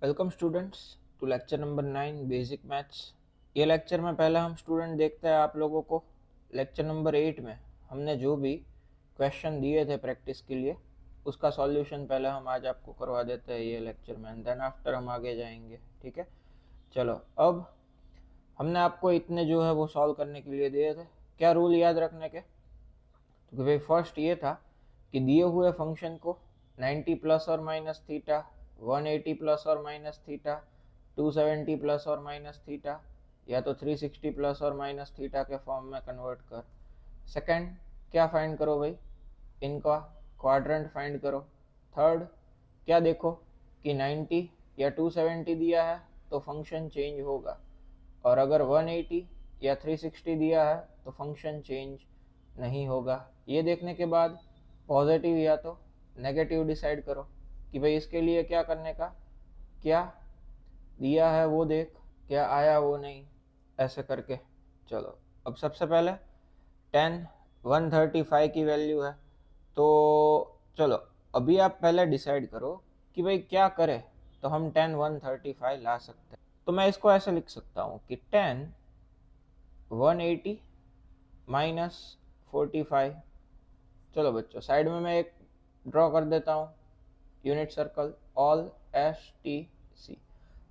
Welcome students to lecture number 9 basic maths. ये lecture में पहले हम स्टूडेंट देखते हैं आप लोगों को। लेक्चर नंबर 8 में हमने जो भी क्वेश्चन दिए थे प्रैक्टिस के लिए उसका सॉल्यूशन पहले हम आज आपको करवा देते हैं ये लेक्चर में, एंड देन आफ्टर हम आगे जाएंगे। ठीक है, चलो। अब हमने आपको इतने जो है वो सॉल्व करने के लिए दिए थे। क्या रूल याद रखने के? तो भाई फर्स्ट ये था कि दिए हुए फंक्शन को 90 प्लस और माइनस थीटा, 180 प्लस और माइनस थीटा, 270 प्लस और माइनस थीटा या तो 360 प्लस और माइनस थीटा के फॉर्म में कन्वर्ट कर। सेकंड, क्या फाइंड करो भाई? इनका क्वाड्रेंट फाइंड करो। थर्ड, क्या देखो कि 90 या 270 दिया है तो फंक्शन चेंज होगा, और अगर 180 या 360 दिया है तो फंक्शन चेंज नहीं होगा। ये देखने के बाद पॉजिटिव या तो नेगेटिव डिसाइड करो कि भाई इसके लिए क्या करने का, क्या दिया है वो देख, क्या आया वो नहीं, ऐसे करके। चलो, अब सबसे पहले 10 135 की वैल्यू है, तो चलो अभी आप पहले डिसाइड करो कि भाई क्या करें तो हम 10 135 ला सकते हैं। तो मैं इसको ऐसे लिख सकता हूँ कि 10 180 माइनस 45। चलो बच्चों, साइड में मैं एक ड्रॉ कर देता हूँ unit circle, all S T C.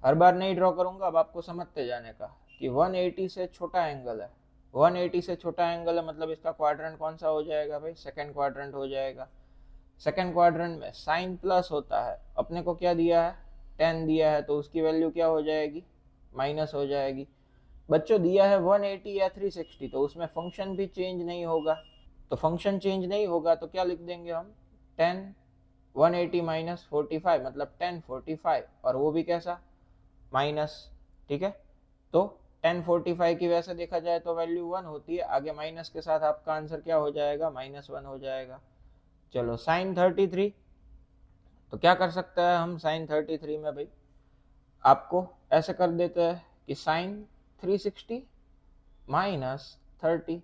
हर बार नहीं ड्रॉ करूंगा, अब आपको समझते जाने का कि 180 से छोटा एंगल है। 180 से छोटा एंगल है मतलब इसका क्वाड्रेंट कौन सा हो जाएगा भाई? सेकंड क्वाड्रेंट हो जाएगा। सेकंड क्वाड्रेंट में साइन प्लस होता है, अपने को क्या दिया है? 10 दिया है, तो उसकी वैल्यू क्या हो जाएगी? माइनस हो जाएगी। बच्चों दिया है 180 या 360, तो उसमें फंक्शन भी चेंज नहीं होगा। तो फंक्शन चेंज नहीं होगा तो क्या लिख देंगे हम? 10 180 माइनस 45 मतलब 1045, और वो भी कैसा? माइनस। ठीक है, तो 1045 की वैसे देखा जाए तो वैल्यू 1 होती है, आगे माइनस के साथ आपका आंसर क्या हो जाएगा? -1 हो जाएगा। चलो साइन 33, तो क्या कर सकता है हम साइन 33 में भाई? आपको ऐसे कर देते हैं कि साइन 360 माइनस 30।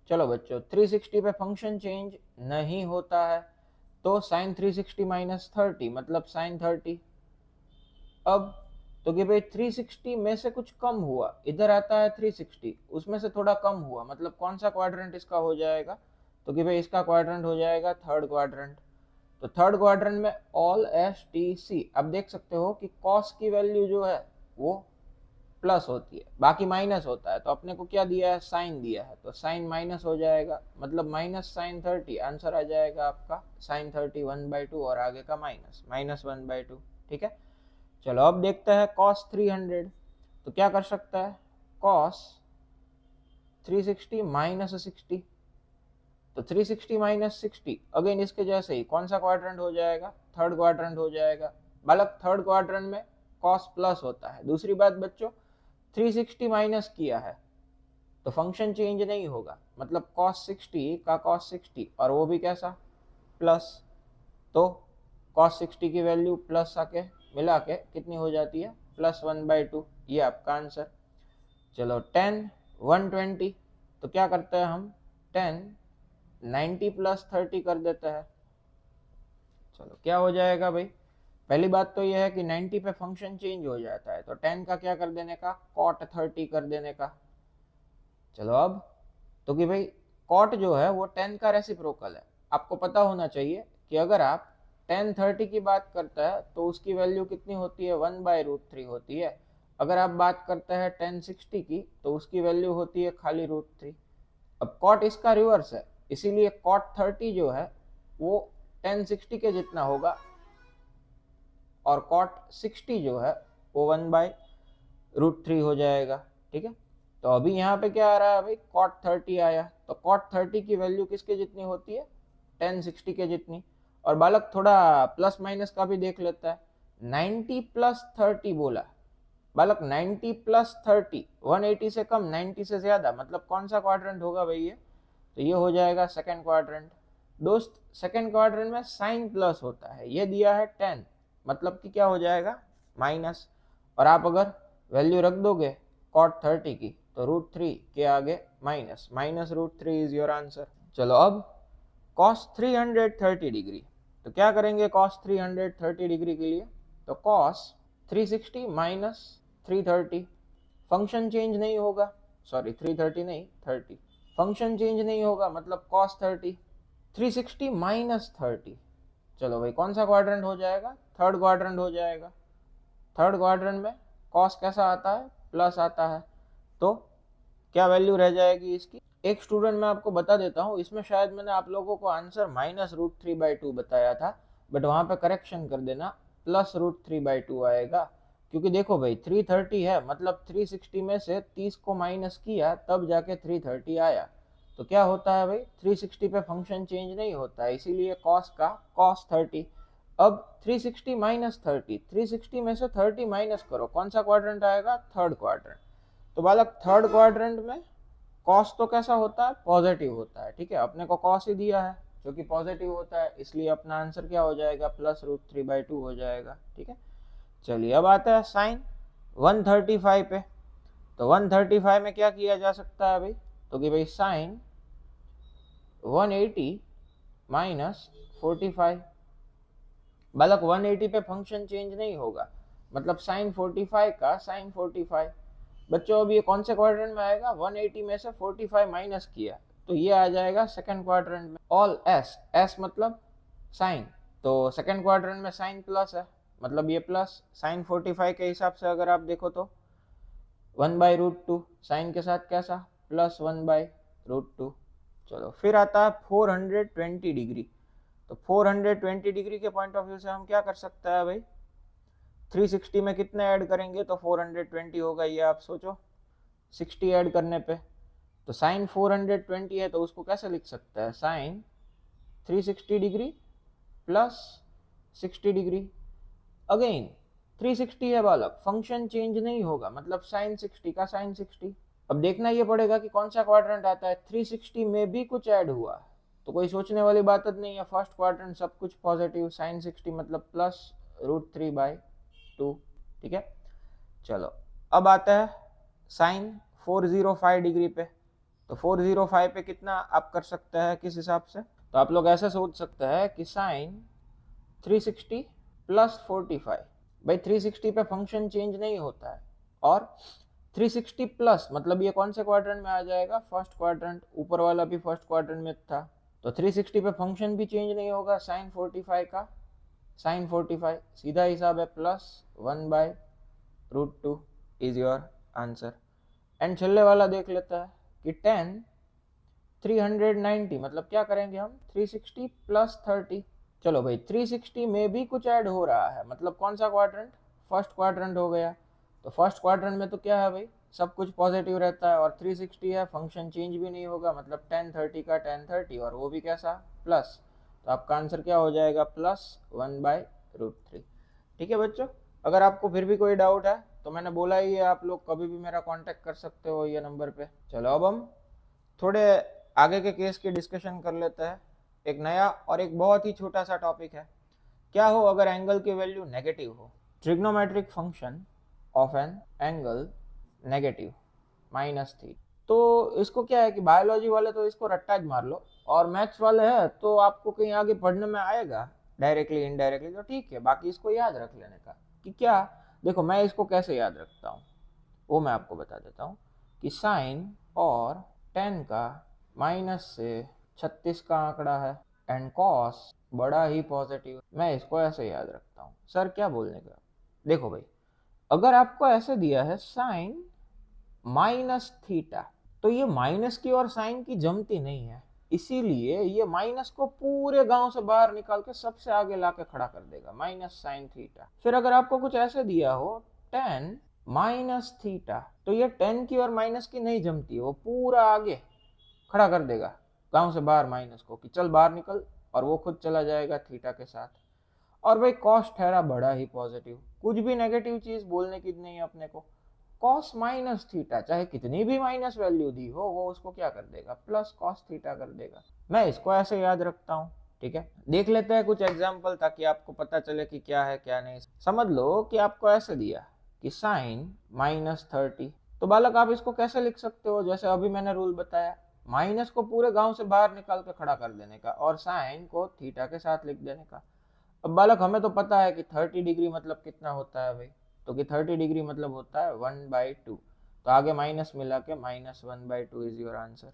चलो बच्चों, 360 पे फंक्शन चेंज नहीं होता है, तो साइन 360 माइनस 30 मतलब साइन 30। अब तो कि भाई 360 में से कुछ कम हुआ, इधर आता है 360, उसमें से थोड़ा कम हुआ, मतलब कौन सा क्वाड्रेंट इसका हो जाएगा? तो कि भाई इसका क्वाड्रेंट हो जाएगा थर्ड क्वाड्रेंट। तो थर्ड क्वाड्रेंट में ऑल एस टी सी। अब देख सकते हो कि कॉस की वैल्यू जो है वो प्लस होती है, बाकी माइनस होता है। तो अपने को क्या दिया है? साइन दिया है, तो साइन माइनस हो जाएगा, मतलब माइनस साइन 30। आंसर आ जाएगा आपका साइन 30 1/2, और आगे का माइनस -1/2। ठीक है, चलो अब देखते हैं कॉस 300। तो क्या कर सकता है? कॉस 360 माइनस 60, तो 360 माइनस 60 अगेन इसके जैसे ही कौन सा क्वाड्रेंट हो जाएगा? थर्ड क्वाड्रेंट हो जाएगा। बालक थर्ड क्वाड्रेंट में कॉस प्लस होता है। दूसरी बात बच्चों, 360 माइनस किया है तो फंक्शन चेंज नहीं होगा, मतलब कॉस 60 का कॉस 60, और वो भी कैसा? प्लस। तो कॉस 60 की वैल्यू प्लस आके मिला के कितनी हो जाती है? +1/2। ये आपका आंसर। चलो 10 120, तो क्या करते हैं हम? 10 90 प्लस 30 कर देते हैं। चलो क्या हो जाएगा भाई? पहली बात तो यह है कि 90 पे फंक्शन चेंज हो जाता है, तो 10 का क्या कर देने का? कॉट 30 कर देने का। चलो अब तो कि भाई कॉट जो है वो 10 का रेसिप्रोकल है। आपको पता होना चाहिए कि अगर आप 1030 की बात करते हैं तो उसकी वैल्यू कितनी होती है? 1/√3 होती है। अगर आप बात करते हैं 1060 की तो उसकी वैल्यू होती है खाली √3। अब कॉट इसका रिवर्स है, इसीलिए कॉट 30 जो है वो 1060 के जितना होगा, और कॉट 60 जो है वो 1/√3 हो जाएगा। ठीक है, तो अभी यहाँ पे क्या आ रहा है भाई? कॉट 30 आया, तो कॉट 30 की वैल्यू किसके जितनी होती है? 1060 के जितनी। और बालक थोड़ा प्लस माइनस का भी देख लेता है। 90 प्लस 30 बोला बालक, 90 प्लस 30 180 से कम, 90 से ज्यादा, मतलब कौन सा क्वाड्रेंट होगा भाई ये? तो ये हो जाएगा सेकंड क्वाड्रेंट। दोस्त सेकंड क्वाड्रेंट में साइन प्लस होता है, ये दिया है 10, मतलब कि क्या हो जाएगा? माइनस। और आप अगर वैल्यू रख दोगे कॉट 30 की तो √3 के आगे माइनस, -√3 इज योर आंसर। चलो अब कॉस 330 डिग्री, तो क्या करेंगे कॉस 330 डिग्री के लिए? तो कॉस 360 माइनस 330, फंक्शन चेंज नहीं होगा, सॉरी 330 नहीं 30, फंक्शन चेंज नहीं होगा मतलब cos 30, 360 माइनस 30, चलो भाई कौन सा क्वाड्रेंट हो जाएगा, थर्ड क्वाड्रेंट हो जाएगा। थर्ड क्वाड्रेंट में cos कैसा आता है, प्लस आता है, तो क्या वैल्यू रह जाएगी इसकी। एक स्टूडेंट मैं आपको बता देता हूँ, इसमें शायद मैंने आप लोगों को आंसर -√3/2 बताया था, बट वहां पे करेक्शन कर देना, +√3/2 आएगा। क्योंकि देखो भाई 330 है, मतलब 360 में से 30 को माइनस किया तब जाके 330 आया। तो क्या होता है भाई, 360 पे फंक्शन चेंज नहीं होता है, इसीलिए cos का cos 30। अब 360 माइनस 30, 360 में से 30 माइनस करो, कौन सा क्वाड्रेंट आएगा, थर्ड क्वाड्रेंट। तो बालक थर्ड क्वाड्रेंट में कॉस तो कैसा होता है, पॉजिटिव होता है, ठीक है, अपने को कॉस ही दिया है जो कि पॉजिटिव होता है, इसलिए अपना आंसर क्या हो जाएगा, +√3/2 हो जाएगा, ठीक है। चलिए अब आता है साइन 135 पे। तो 135 में क्या किया जा सकता है भाई, तो कि भाई साइन 180 माइनस 45, बालक 180 पे फंक्शन चेंज नहीं होगा, मतलब साइन 45 का साइन 45। बच्चों अब ये कौन से क्वाड्रेंट में आएगा, 180 में से 45 माइनस किया तो ये आ जाएगा सेकंड क्वाड्रेंट में। ऑल एस, एस मतलब साइन, तो सेकंड क्वाड्रेंट में साइन प्लस है, मतलब ये प्लस, साइन 45 के हिसाब से अगर आप देखो तो 1/√2, साइन के साथ कैसा, +1/√2। चलो फिर आता है 420 डिग्री। तो 420 डिग्री के पॉइंट ऑफ व्यू से हम क्या कर सकते हैं भाई, 360 में कितने ऐड करेंगे तो 420 होगा, ये आप सोचो, 60 ऐड करने पे। तो साइन 420 है तो उसको कैसे लिख सकते हैं, sine 360 degree plus 60 degree. Again 360 है बालक, फंक्शन चेंज नहीं होगा, मतलब साइन 60 का साइन 60। अब देखना ये पड़ेगा कि कौन सा क्वाड्रेंट आता है, 360 में भी कुछ ऐड हुआ तो कोई सोचने वाली बात नहीं है, फर्स्ट क्वाड्रेंट सब कुछ पॉजिटिव, साइन 60 मतलब +√3/2, ठीक है। चलो अब आता है साइन 405 डिग्री पे। तो 405 पे कितना आप कर सकते हैं किस हिसाब से, तो आप लोग ऐसे सोच सकते हैं कि साइन 360 प्लस 45, भाई 360 पे फंक्शन चेंज नहीं होता है, और 360 प्लस मतलब ये कौन से क्वाड्रेंट में आ जाएगा, फर्स्ट क्वाड्रेंट, ऊपर वाला भी फर्स्ट क्वाड्रेंट में था, तो 360 पे फंक्शन भी चेंज नहीं होगा, साइन 45 का साइन 45, सीधा हिसाब है, +1/√2 इज योर आंसर। एंड छल्ले वाला देख लेता है कि 10 390, मतलब क्या करेंगे हम, 360 प्लस 30। चलो भाई 360 में भी कुछ ऐड हो रहा है, मतलब कौन सा क्वाड्रेंट, फर्स्ट क्वाड्रेंट हो गया। तो फर्स्ट क्वाड्रेंट में तो क्या है भाई, सब कुछ पॉजिटिव रहता है, और 360 है, फंक्शन चेंज भी नहीं होगा, मतलब 1030 का 1030, और वो भी कैसा, प्लस। तो आपका आंसर क्या हो जाएगा, +1/√3, ठीक है बच्चों। अगर आपको फिर भी कोई डाउट है तो मैंने बोला ही है, आप लोग कभी भी मेरा कांटेक्ट कर सकते हो ये नंबर पे। चलो अब हम थोड़े आगे के केस की डिस्कशन कर लेते हैं। एक नया और एक बहुत ही छोटा सा टॉपिक है, क्या हो अगर एंगल की वैल्यू नेगेटिव हो, trigonometric function of an angle negative -θ। तो इसको क्या है कि बायोलॉजी वाले तो इसको रट्टा मार लो, और मैथ्स वाले है तो आपको कहीं आगे पढ़ने में आएगा डायरेक्टली इनडायरेक्टली, तो ठीक है, बाकी इसको याद रख लेने का कि क्या। देखो मैं इसको कैसे याद रखता हूँ वो मैं आपको बता देता हूँ कि साइन और टेन का माइनस से 36 का आंकड़ा है, एंड कॉस बड़ा ही पॉजिटिव, मैं इसको ऐसे याद रखता हूँ। सर क्या बोलने का, देखो भाई अगर आपको ऐसे दिया है साइन -θ, तो ये माइनस की और साइन की जमती नहीं है, इसीलिए ये माइनस को पूरे गांव से बाहर निकाल के सबसे आगे लाके खड़ा कर देगा, -sin θ। फिर अगर आपको कुछ ऐसे दिया हो tan -θ, तो ये tan की और माइनस की नहीं जमती, वो पूरा आगे खड़ा कर देगा गांव से बाहर माइनस को, कि चल बाहर निकल, और वो खुद चला जाएगा थीटा के साथ। और भाई कॉस ठहरा बड़ा ही पॉजिटिव, कुछ भी नेगेटिव चीज बोलने की नहीं है अपने को, कॉस -θ चाहे कितनी भी माइनस वैल्यू दी हो वो उसको क्या कर देगा, प्लस cos θ कर देगा। मैं इसको ऐसे याद रखता हूँ, ठीक है। देख लेते हैं कुछ एग्जाम्पल ताकि आपको पता चले कि क्या है क्या नहीं। समझ लो कि आपको ऐसे दिया कि साइन -30, तो बालक आप इसको कैसे लिख सकते हो, जैसे अभी मैंने रूल बताया, माइनस को पूरे गांव से बाहर निकाल के खड़ा कर देने का, और साइन को थीटा के साथ लिख देने का। अब बालक हमें तो पता है कि 30 डिग्री मतलब कितना होता है भाई, तो कि 30 डिग्री मतलब होता है 1/2, तो आगे माइनस मिला के -1/2 इज योर आंसर।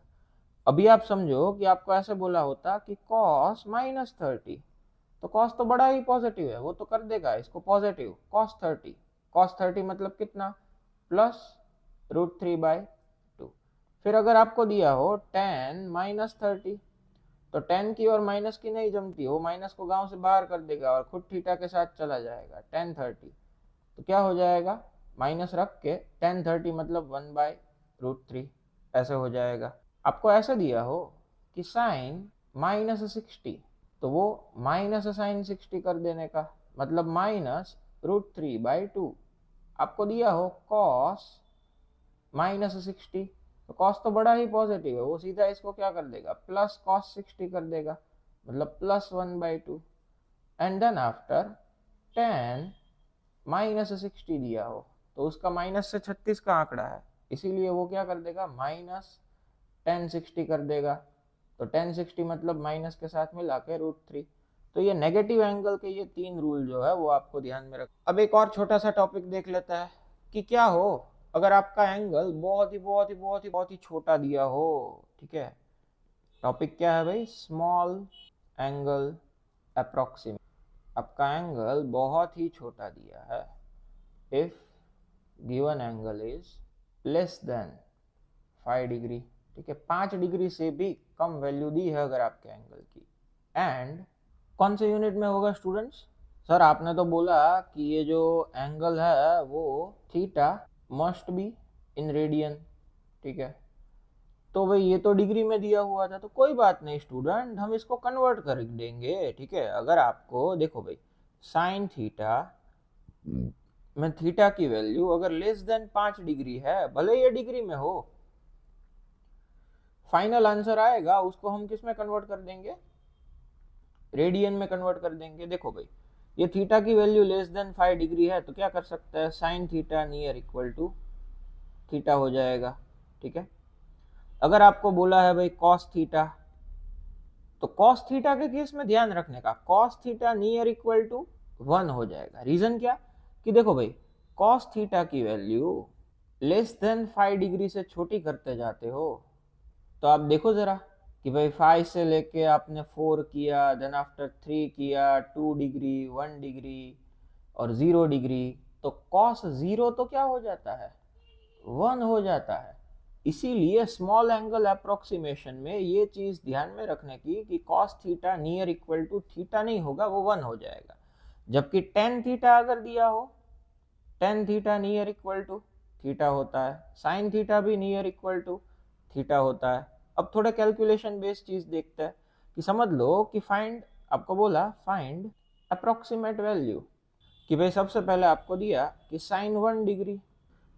अभी आप समझो कि आपको ऐसे बोला होता कि cos -30, तो cos तो बड़ा ही पॉजिटिव है, वो तो कर देगा इसको पॉजिटिव, cos 30 मतलब कितना, +√3/2। फिर अगर आपको दिया हो tan -30, तो tan की और माइनस की नहीं जमती, वो माइनस को गांव से बाहर कर देगा और खुद थीटा के साथ चला जाएगा tan 30, तो क्या हो जाएगा, माइनस रख के tan 30 मतलब 1/√3 ऐसे हो जाएगा। आपको ऐसे दिया हो कि साइन -60, तो वो माइनस साइन 60 कर देने का मतलब -√3/2। आपको दिया हो cos -60, तो cos तो बड़ा ही पॉजिटिव है, वो सीधा इसको क्या कर देगा, प्लस cos 60 कर देगा मतलब +1/2। एंड देन आफ्टर tan -60 दिया हो, तो उसका माइनस से 36 का आंकड़ा है, इसीलिए वो क्या कर देगा, -tan60 कर देगा। तो tan60 मतलब माइनस के साथ मिला के √3। तो ये नेगेटिव एंगल के ये 3 रूल जो है वो आपको ध्यान में रख। अब एक और छोटा सा टॉपिक देख लेता है कि क्या हो अगर आपका एंगल बहुत ही छोटा दिया हो। ठीक है, टॉपिक क्या है भाई, स्मॉल एंगल अप्रोक्सीमेट। आपका एंगल बहुत ही छोटा दिया है, if given angle is less than 5 degree. ठीक है, 5 डिग्री से भी कम वैल्यू दी है अगर आपके एंगल की। एंड कौन से यूनिट में होगा स्टूडेंट्स, सर आपने तो बोला कि ये जो एंगल है वो theta must be in radian. ठीक है, तो भाई ये तो डिग्री में दिया हुआ था, तो कोई बात नहीं स्टूडेंट, हम इसको कन्वर्ट कर देंगे। ठीक है, अगर आपको देखो भाई साइन थीटा में थीटा की वैल्यू अगर लेस देन 5 डिग्री है, भले ये डिग्री में हो, फाइनल आंसर आएगा उसको हम किस में कन्वर्ट कर देंगे, रेडियन में कन्वर्ट कर देंगे। देखो भाई ये थीटा की वैल्यू लेस देन 5 डिग्री है, तो क्या कर सकता है, sine theta near equal to theta हो जाएगा। ठीक है, अगर आपको बोला है भाई कॉस थीटा, तो कॉस थीटा के केस में ध्यान रखने का, cos theta near equal to 1 हो जाएगा। रीजन क्या, कि देखो भाई कॉस थीटा की वैल्यू लेस देन 5 डिग्री से छोटी करते जाते हो, तो आप देखो जरा कि भाई 5 से लेके आपने 4 किया, देन आफ्टर 3 किया, 2 डिग्री, 1 डिग्री और 0 डिग्री, तो कॉस 0 तो क्या हो जाता है, 1 हो जाता है। इसीलिए स्मॉल एंगल अप्रोक्सीमेशन में ये चीज ध्यान में रखने की कि cos theta near equal to theta नहीं होगा, वो 1 हो जाएगा। जबकि टेन थीटा अगर दिया हो, tan theta near equal to theta होता है, साइन थीटा भी नियर इक्वल टू थीटा होता है। अब थोड़ा कैलकुलेशन बेस्ड चीज देखते हैं कि समझ लो कि फाइंड, आपको बोला फाइंड अप्रोक्सीमेट वैल्यू, कि भाई सबसे पहले आपको दिया कि साइन 1 डिग्री,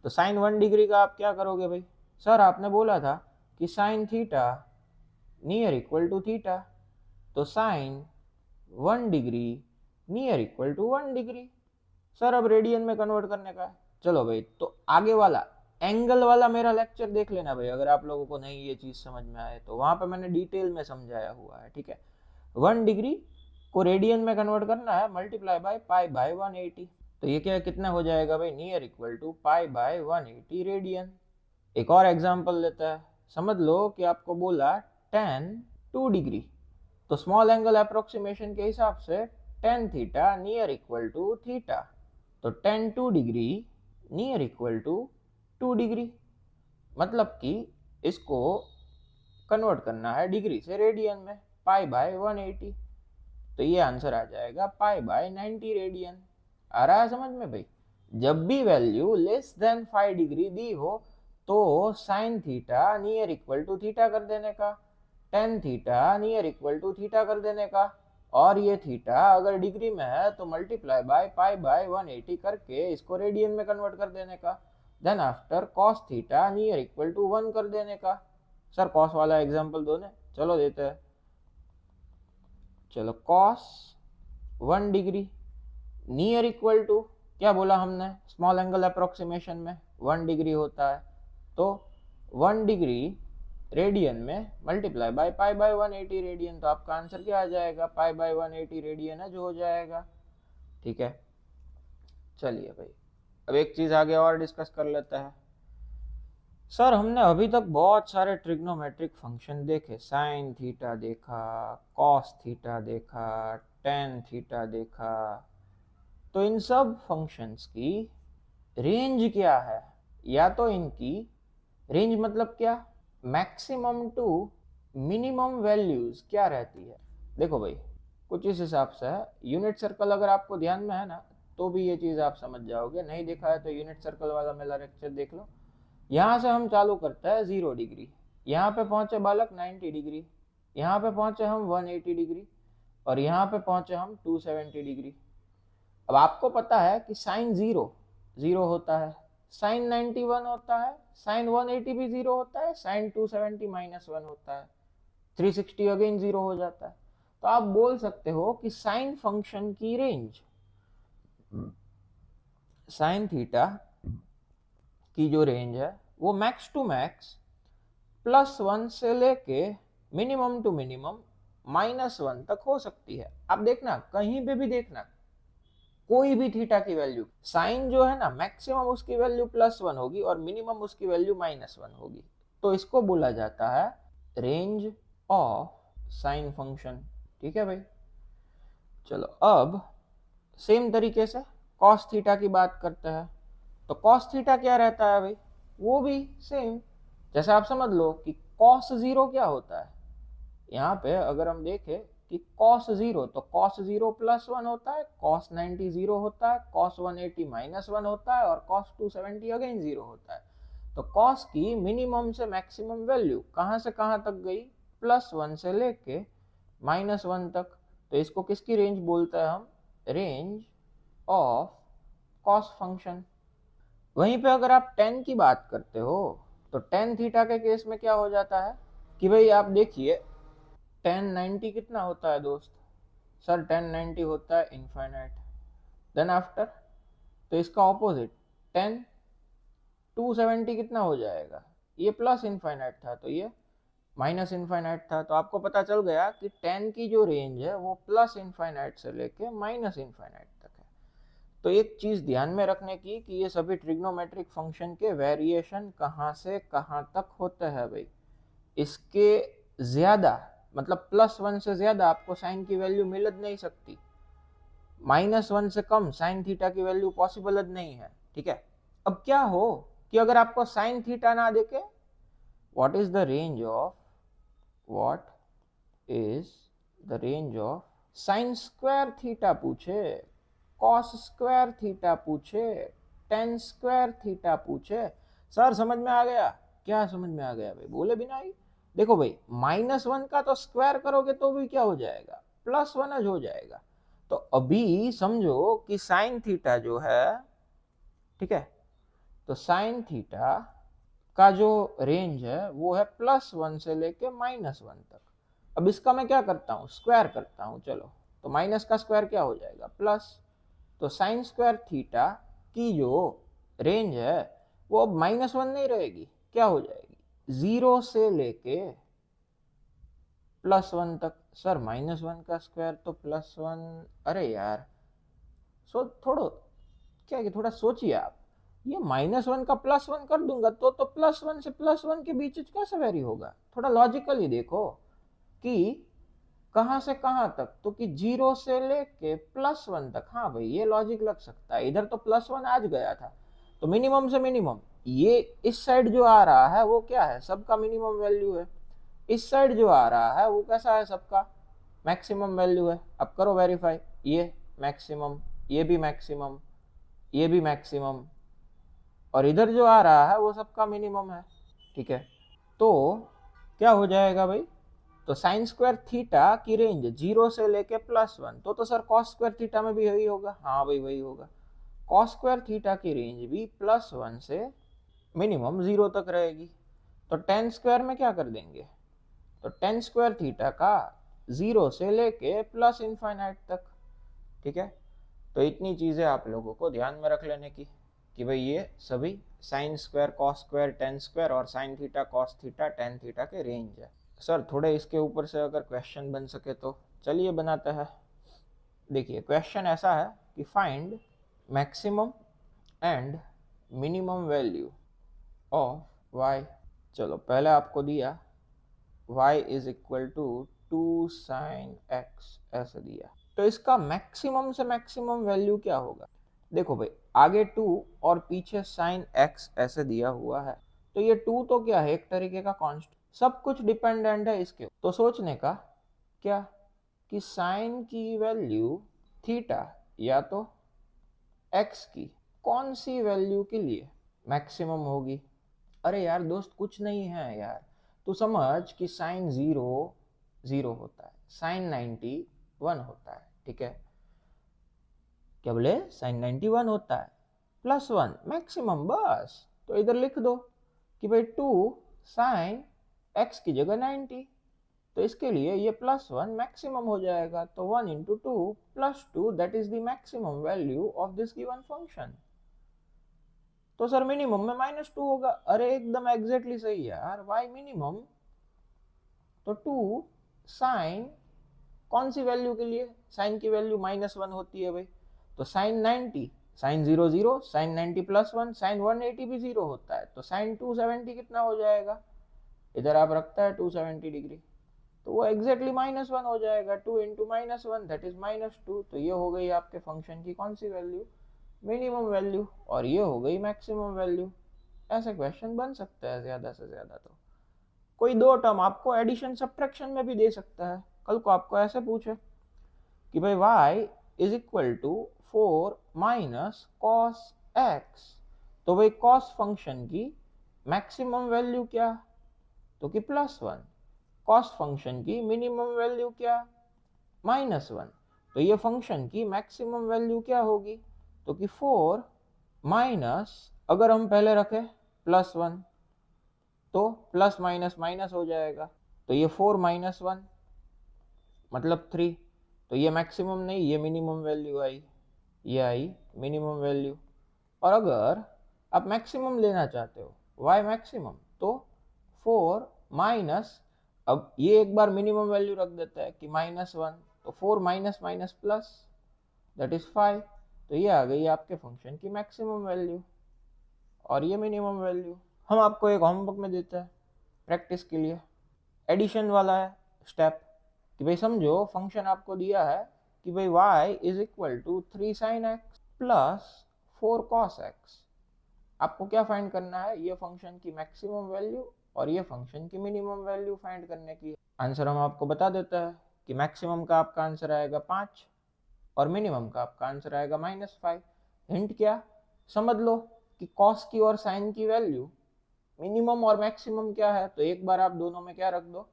तो साइन 1 डिग्री का आप क्या करोगे भाई, सर आपने बोला था कि sine theta near equal to theta, तो sine 1 degree near equal to 1 degree. Sir अब रेडियन में कन्वर्ट करने का है। चलो भाई, तो आगे वाला एंगल वाला मेरा लेक्चर देख लेना भाई, अगर आप लोगों को नहीं ये चीज समझ में आए तो वहां पे मैंने डिटेल में समझाया हुआ है। ठीक है, 1 डिग्री को रेडियन में कन्वर्ट करना है, मल्टीप्लाई बाय पाई बाय 180, तो ये क्या कितना हो जाएगा भाई, near equal to pi by 180 radian. एक और एग्जांपल लेता है, समझ लो कि आपको बोला tan 2 डिग्री, तो स्मॉल एंगल अप्रोक्सीमेशन के हिसाब से tan theta near equal to theta, तो tan 2 degree near equal to 2 degree, मतलब कि इसको कन्वर्ट करना है डिग्री से रेडियन में, पाई बाय 180, तो ये आंसर आ जाएगा पाई बाय 90 रेडियन। आ रहा है समझ में भाई, जब भी वैल्यू लेस देन 5 डिग्री दी हो तो sine theta near equal to theta कर देने का, tan theta near equal to theta कर देने का, और ये थीटा अगर डिग्री में है तो मल्टीप्लाई बाय पाई बाय 180 करके इसको रेडियन में कन्वर्ट कर देने का, then after cos theta near equal to 1 कर देने का। सर कॉस वाला एग्जांपल दो ने, चलो देते हैं। चलो cos 1 degree near equal to, क्या बोला हमने, स्मॉल एंगल अप्रोक्सीमेशन में 1 डिग्री होता है, तो 1 डिग्री रेडियन में multiply by pi by 180 radian, तो आपका आंसर क्या आ जाएगा, पाई बाय 180 रेडियन है जो हो जाएगा। ठीक है, चलिए भाई अब एक चीज आगे और डिस्कस कर लेते हैं। सर हमने अभी तक बहुत सारे ट्रिग्नोमेट्रिक फंक्शन देखे, साइन थीटा देखा, कॉस थीटा देखा, टेन थीटा देखा, तो इन सब फंक्शंस की रेंज क्या है, या तो इनकी रेंज मतलब क्या, मैक्सिमम टू मिनिमम वैल्यूज क्या रहती है। देखो भाई कुछ इस हिसाब से है, यूनिट सर्कल अगर आपको ध्यान में है ना तो भी ये चीज आप समझ जाओगे, नहीं देखा है तो यूनिट सर्कल वाला मेरा लेक्चर देख लो। यहाँ से हम चालू करते हैं 0 डिग्री, यहाँ पे पहुंचे बालक 90 डिग्री, यहाँ पे पहुंचे हम 180 डिग्री, और यहाँ पे पहुंचे हम 270 डिग्री। अब आपको पता है कि साइन 0 होता है, साइन 91 होता है, साइन 180 भी 0 होता है, साइन 270 -1 होता है, 360 अगेन 0 हो जाता है। तो आप बोल सकते हो कि साइन फंक्शन की रेंज, साइन थीटा की जो रेंज है वो मैक्स टू मैक्स +1 से लेके मिनिमम टू मिनिमम -1 तक हो सकती है। आप देखना कहीं पे भी देखना, कोई भी थीटा की वैल्यू, साइन जो है ना मैक्सिमम उसकी वैल्यू +1 होगी और मिनिमम उसकी वैल्यू -1 होगी। तो इसको बोला जाता है रेंज ऑफ साइन फंक्शन। ठीक है भाई, चलो अब सेम तरीके से कॉस थीटा की बात करते हैं। तो कॉस थीटा क्या रहता है भाई, वो भी सेम, जैसे आप समझ लो कि कॉस 0 क्या होता है। यहाँ पे अगर हम देखें कि कॉस 0, तो कॉस 0 +1 होता है, कॉस 90 0 होता है, कॉस 180 -1 होता है, और कॉस 270 अगेन 0 होता है। तो कॉस की मिनिमम से मैक्सिमम वैल्यू कहाँ से कहाँ तक गई, +1 से लेके -1 तक। तो इसको किसकी रेंज बोलते हैं हम, रेंज ऑफ कॉस फंक्शन। वहीं पे अगर आप टेन की बात करते हो तो टेन थीटा के केस में क्या हो जाता है कि भाई आप देखिए टेन 90 कितना होता है दोस्त, सर टेन 90 होता है इनफाइनाइट। देन आफ्टर, तो इसका ऑपोजिट टेन 270 कितना हो जाएगा, ये प्लस इनफाइनाइट था तो ये माइनस इनफाइनाइट था। तो आपको पता चल गया कि टेन की जो रेंज है वो प्लस इनफाइनाइट से लेके माइनस इनफाइनाइट तक है। तो एक चीज ध्यान में रखने की कि ये सभी ट्रिग्नोमेट्रिक फंक्शन के वेरिएशन कहाँ से कहाँ तक होते हैं भाई। इसके ज्यादा मतलब +1 से ज्यादा आपको साइन की वैल्यू मिल नहीं सकती, -1 से कम साइन थीटा की वैल्यू पॉसिबल नहीं है। ठीक है, अब क्या हो कि अगर आपको साइन थीटा ना देखे, what is the range of, what is the range of sine square theta पूछे, कॉस स्क्वायर थीटा पूछे, टेन स्क्वायर थीटा पूछे, सर समझ में आ गया, क्या समझ में आ गया भाई, बोले बिना ही। देखो भाई -1 का तो स्क्वायर करोगे तो भी क्या हो जाएगा, +1 हो जाएगा। तो अभी समझो कि साइन थीटा जो है, ठीक है, तो साइन थीटा का जो रेंज है वो है +1 से लेके -1 तक। अब इसका मैं क्या करता हूँ, स्क्वायर करता हूँ। चलो, तो माइनस का स्क्वायर क्या हो जाएगा, प्लस। तो साइन स्क्वायर थीटा की जो रेंज है वो अब -1 नहीं रहेगी, क्या हो जाएगी, 0 से लेके +1 तक। सर -1 का स्क्वायर तो +1, अरे यार थोड़ा क्या है कि थोड़ा सोचिए आप, ये -1 का +1 कर दूंगा तो +1 से +1 के बीच कैसे वेरी होगा, थोड़ा लॉजिकली देखो कि कहां से कहां तक, तो कि 0 से लेके +1 तक। हाँ भाई ये लॉजिक लग सकता है, इधर तो +1 आज गया था, तो मिनिमम से मिनिमम ये इस साइड जो आ रहा है वो क्या है, सबका मिनिमम वैल्यू है। इस साइड जो आ रहा है वो कैसा है, सबका मैक्सिमम वैल्यू है। अब करो वेरीफाई, ये मैक्सिमम, ये भी मैक्सिमम, ये भी मैक्सिमम, और इधर जो आ रहा है वो सबका मिनिमम है। ठीक है, तो क्या हो जाएगा भाई, तो साइन स्क्वायर थीटा की रेंज 0 से लेके +1, तो सर कॉस स्क्वायर थीटा में भी वही होगा, हाँ भाई वही होगा। कॉस स्क्वायर थीटा की रेंज भी +1 से मिनिमम 0 तक रहेगी। तो टेन स्क्वायर में क्या कर देंगे, तो टेन स्क्वायर थीटा का 0 से लेके प्लस इनफाइनाइट तक। ठीक है, तो इतनी चीजें आप लोगों को ध्यान में रख लेने की कि भाई ये सभी sine square cos square tan square और sine theta cos theta tan theta के रेंज है। सर थोड़े इसके ऊपर से अगर क्वेश्चन बन सके तो चलिए बनाते हैं। देखिए क्वेश्चन ऐसा है कि find maximum and minimum value of y। चलो पहले आपको दिया y is equal to 2 sine x ऐसे दिया, तो इसका मैक्सिमम से मैक्सिमम वैल्यू क्या होगा? देखो भाई, आगे 2 और पीछे साइन x ऐसे दिया हुआ है, तो ये 2 तो क्या है, एक तरीके का कांस्टेंट, सब कुछ डिपेंडेंट है इसके। तो सोचने का क्या कि साइन की वैल्यू थीटा या तो x की कौन सी वैल्यू के लिए मैक्सिमम होगी? अरे यार दोस्त, कुछ नहीं है यार, तू समझ कि साइन 0 0 होता है, साइन 90 1 होता है, ठीक है? क्या बोले? साइन 91 होता है, +1 मैक्सिमम, बस। तो इधर लिख दो कि भाई 2 साइन x की जगह 90, तो इसके लिए ये +1 मैक्सिमम हो जाएगा। तो 1 into 2 +2 that is the maximum value of this given function. तो सर मिनिमम में -2 होगा। अरे एकदम एग्जैक्टली सही यार, y मिनिमम तो 2 साइन कौन सी वैल्यू के लिए? साइन की वैल्यू -1 होती है भाई, तो साइन 90, साइन 0 0, साइन 90 +1, साइन 180 भी 0 होता है, तो साइन 270 कितना हो जाएगा? इधर आप रखता है 270 डिग्री, तो वो एग्जैक्टली -1 हो जाएगा। 2 इंटू -1 दैट इज -2। तो ये हो गई आपके फंक्शन की कौन सी वैल्यू? Minimum value. और ये हो गई मैक्सिमम वैल्यू। ऐसे क्वेश्चन बन सकता है ज्यादा से ज्यादा। तो कोई दो टर्म आपको एडिशन सब्ट्रैक्शन में भी दे सकता है। कल को आपको ऐसे पूछे कि भाई y is equal to 4 minus cos x, तो भाई कॉस फंक्शन की मैक्सिमम वैल्यू क्या? तो कि +1। कॉस फंक्शन की मिनिमम वैल्यू क्या? -1। तो ये फंक्शन की मैक्सिमम वैल्यू क्या होगी? तो कि 4 माइनस, अगर हम पहले रखें +1 तो प्लस माइनस माइनस हो जाएगा, तो ये 4 - 1 मतलब 3। तो ये मैक्सिमम नहीं, ये मिनिमम वैल्यू आई, ये आई मिनिमम वैल्यू। और अगर आप मैक्सिमम लेना चाहते हो, y मैक्सिमम, तो 4 माइनस, अब ये एक बार मिनिमम वैल्यू रख देता है कि -1, तो 4 minus minus plus that is 5। तो ये आ गई आपके फंक्शन की मैक्सिमम वैल्यू और ये मिनिमम वैल्यू। हम आपको एक होमवर्क में देते हैं प्रैक्टिस के लिए, एडिशन वाला है स्टेप, कि भाई समझो फंक्शन आपको दिया है कि भाई y is equal to 3 sine x plus 4 cos x। आपको क्या फाइंड करना है? ये फंक्शन की मैक्सिमम वैल्यू और ये फंक्शन की मिनिमम वैल्यू फाइंड करने की। आंसर हम आपको बता देता है कि मैक्सिमम का आपका आंसर आएगा 5 और मिनिमम का आपका आंसर आएगा -5। हिंट क्या? समझ लो कि कॉस की और साइन की वैल्यू मिनिमम और मैक्सिमम क्या है, तो एक बार आप दोनों में क्या रख दो,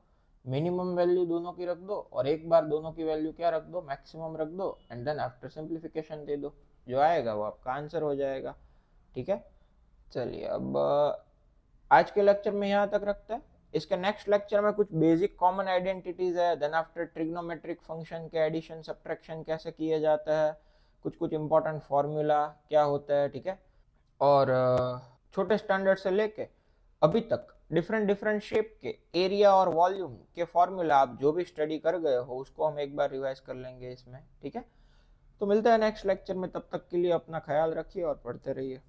मिनिमम वैल्यू दोनों की रख दो, और एक बार दोनों की वैल्यू क्या रख दो, मैक्सिमम रख दो, एंड देन आफ्टर सिंप्लीफिकेशन दे दो, जो आएगा वो आपका आंसर हो जाएगा। ठीक है, चलिए अब आज के लेक्चर में यहाँ तक रखते हैं। इसके नेक्स्ट लेक्चर में कुछ बेसिक कॉमन आइडेंटिटीज है, देन आफ्टर ट्रिग्नोमेट्रिक फंक्शन के एडिशन सब्ट्रैक्शन कैसे किया जाता है, कुछ कुछ इंपॉर्टेंट फॉर्मूला क्या होता है, ठीक है। और छोटे स्टैंडर्ड से लेके अभी तक डिफरेंट डिफरेंट शेप के एरिया और वॉल्यूम के फॉर्मूला आप जो भी स्टडी कर गए हो उसको हम एक बार रिवाइज कर लेंगे इसमें, ठीक है। तो मिलते हैं नेक्स्ट लेक्चर में, तब तक के लिए अपना ख्याल रखिए और पढ़ते रहिए।